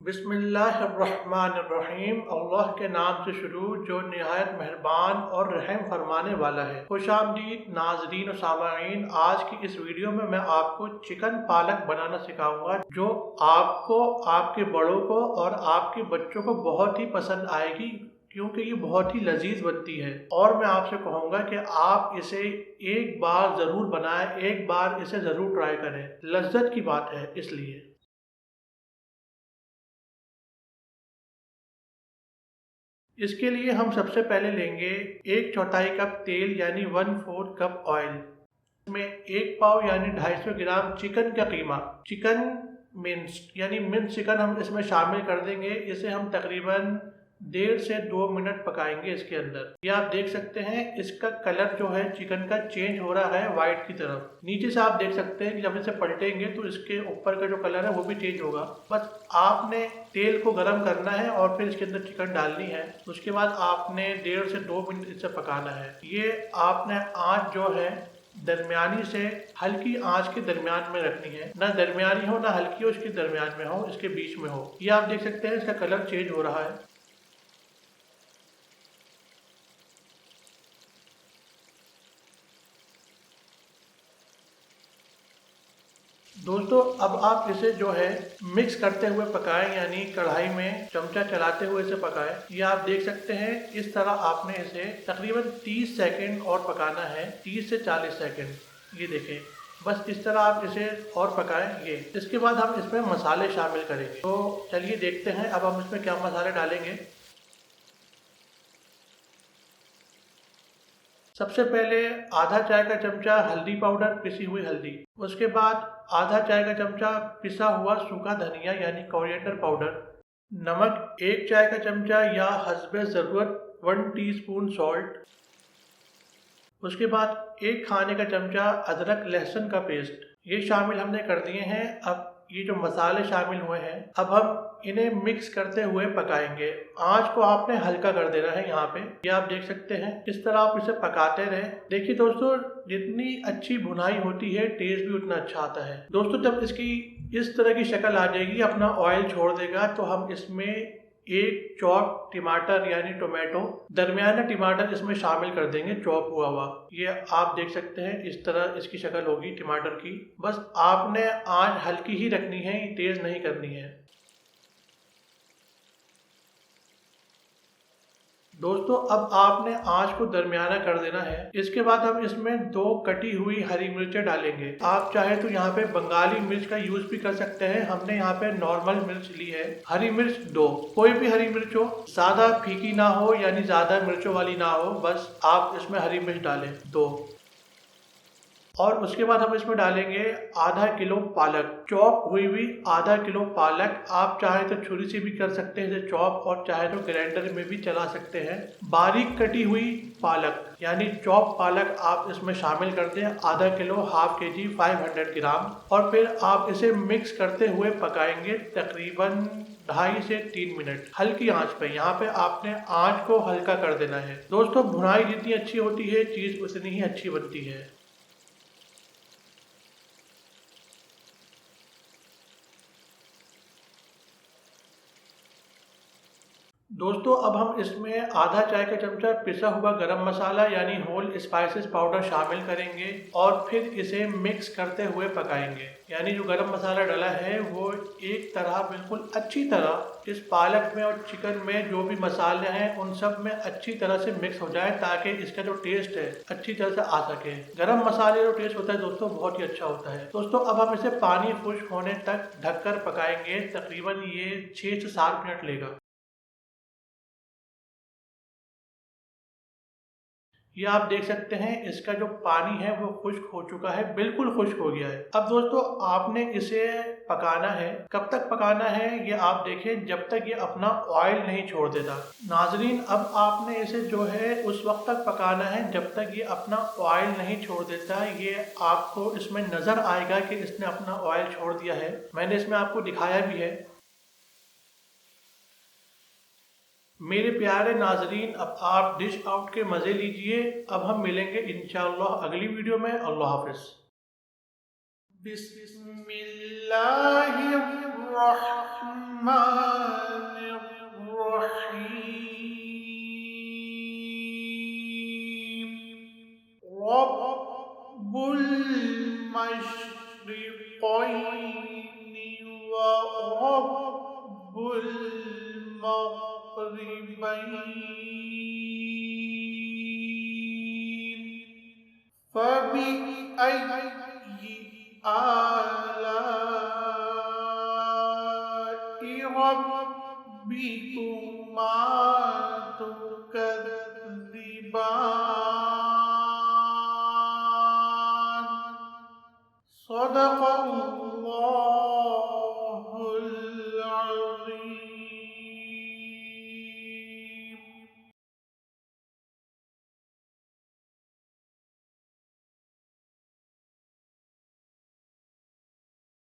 बिस्मिल्लाहिर्रहमानिर्रहीम। अल्लाह के नाम से शुरू जो निहायत मेहरबान और रहम फरमाने वाला है। खुशामदीद नाज़रीन और सामाईन, आज की इस वीडियो में मैं आपको चिकन पालक बनाना सिखाऊंगा जो आपको, आपके बड़ों को और आपके बच्चों को बहुत ही पसंद आएगी, क्योंकि ये बहुत ही लजीज बनती है। और मैं आपसे कहूँगा कि आप इसे एक बार ज़रूर बनाएं, एक बार इसे ज़रूर ट्राई करें। लज्जत की बात है इसलिए। इसके लिए हम सबसे पहले लेंगे 1/4 कप तेल यानी 1/4 कप ऑयल में 1 पाव यानी 250 ग्राम चिकन का कीमा, चिकन मिन्स्ड यानी मिन्स चिकन हम इसमें शामिल कर देंगे। इसे हम तकरीबन 1.5 से 2 मिनट पकाएंगे इसके अंदर। ये आप देख सकते हैं इसका कलर जो है चिकन का चेंज हो रहा है वाइट की तरफ। नीचे से आप देख सकते हैं कि जब इसे पलटेंगे तो इसके ऊपर का जो कलर है वो भी चेंज होगा। बस आपने तेल को गर्म करना है और फिर इसके अंदर चिकन डालनी है। उसके बाद आपने 1.5 से 2 मिनट इसे पकाना है। ये आपने आँच जो है दरमियानी से हल्की आंच के दरमियान में रखनी है, ना दरमियानी हो ना हल्की हो, इसके दरमियान में हो, इसके बीच में हो। ये आप देख सकते हैं इसका कलर चेंज हो रहा है। दोस्तों अब आप इसे जो है मिक्स करते हुए पकाएं, यानी कढ़ाई में चमचा चलाते हुए इसे पकाएं। ये आप देख सकते हैं इस तरह आपने इसे तकरीबन 30 सेकंड और पकाना है, 30 से 40 सेकंड। ये देखें, बस इस तरह आप इसे और पकाएं। ये इसके बाद हम इसमें मसाले शामिल करेंगे। तो चलिए देखते हैं अब हम इसमें क्या मसाले डालेंगे। सबसे पहले आधा चाय का चमचा हल्दी पाउडर, पिसी हुई हल्दी। उसके बाद आधा चाय का चमचा पिसा हुआ सूखा धनिया यानी कोरिएंडर पाउडर। नमक 1 चाय का चमचा या हस्बे ज़रूरत 1 टीस्पून सॉल्ट। उसके बाद 1 खाने का चमचा अदरक लहसुन का पेस्ट, ये शामिल हमने कर दिए हैं। अब ये जो मसाले शामिल हुए हैं, अब हम इन्हें मिक्स करते हुए पकाएंगे। आंच को आपने हल्का कर देना है। यहाँ पे ये आप देख सकते हैं, इस तरह आप इसे पकाते रहें। देखिए दोस्तों, जितनी अच्छी भुनाई होती है टेस्ट भी उतना अच्छा आता है। दोस्तों जब इसकी इस तरह की शक्ल आ जाएगी, अपना ऑयल छोड़ देगा, तो हम इसमें 1 चॉप टमाटर यानी टोमेटो, दरमियाना टमाटर इसमें शामिल कर देंगे, चॉप हुआ हुआ। ये आप देख सकते हैं इस तरह इसकी शक्ल होगी टमाटर की। बस आपने आंच हल्की ही रखनी है, तेज नहीं करनी है। दोस्तों अब आपने आंच को दरमियाना कर देना है। इसके बाद हम इसमें 2 कटी हुई हरी मिर्चें डालेंगे। आप चाहे तो यहाँ पे बंगाली मिर्च का यूज भी कर सकते हैं। हमने यहाँ पे नॉर्मल मिर्च ली है। हरी मिर्च 2, कोई भी हरी मिर्च हो, ज्यादा फीकी ना हो यानी ज्यादा मिर्चों वाली ना हो, बस आप इसमें हरी मिर्च डालें 2। और उसके बाद हम इसमें डालेंगे आधा किलो पालक, चॉप हुई हुई आधा किलो पालक। आप चाहे तो छुरी से भी कर सकते हैं इसे चॉप, और चाहे तो ग्राइंडर में भी चला सकते हैं। बारीक कटी हुई पालक यानी चॉप पालक आप इसमें शामिल कर दें, आधा किलो, हाफ केजी, 500 ग्राम। और फिर आप इसे मिक्स करते हुए पकाएंगे तकरीबन 2.5 से 3 मिनट हल्की आंच पे। यहाँ पे आपने आंच को हल्का कर देना है। दोस्तों भुनाई जितनी अच्छी होती है चीज उतनी ही अच्छी बनती है। दोस्तों अब हम इसमें आधा चाय का चमचा पिसा हुआ गरम मसाला यानी होल स्पाइसेस पाउडर शामिल करेंगे और फिर इसे मिक्स करते हुए पकाएंगे। यानी जो गरम मसाला डाला है वो एक तरह बिल्कुल अच्छी तरह इस पालक में और चिकन में जो भी मसाले हैं उन सब में अच्छी तरह से मिक्स हो जाए, ताकि इसका जो टेस्ट है अच्छी तरह से आ सके। गरम मसाले जो टेस्ट होता है दोस्तों बहुत ही अच्छा होता है। दोस्तों अब हम इसे पानी खुश्क होने तक ढककर पकाएंगे। तकरीबन ये 6 से 7 मिनट लेगा। ये आप देख सकते हैं इसका जो पानी है वो खुश्क हो चुका है, बिल्कुल खुश्क हो गया है। अब दोस्तों आपने इसे पकाना है। कब तक पकाना है ये आप देखें, जब तक ये अपना ऑयल नहीं छोड़ देता। नाजरीन अब आपने इसे जो है उस वक्त तक पकाना है जब तक ये अपना ऑयल नहीं छोड़ देता। ये आपको इसमें नजर आएगा कि इसने अपना ऑयल छोड़ दिया है। मैंने इसमें आपको दिखाया भी है। मेरे प्यारे नाजरीन अब आप डिश आउट के मज़े लीजिए। अब हम मिलेंगे इंशाअल्लाह अगली वीडियो में। अल्लाह हाफिज़। बिस्मिल्लाहिर्रहमानिर्रहीम। रब्बुल मशरिक़ैनि व रब्बुल मग़रिबैन। फबिअय्यि आलाइ रब्बिकुमा तुकज़्ज़िबान। सदक़ल्लाहु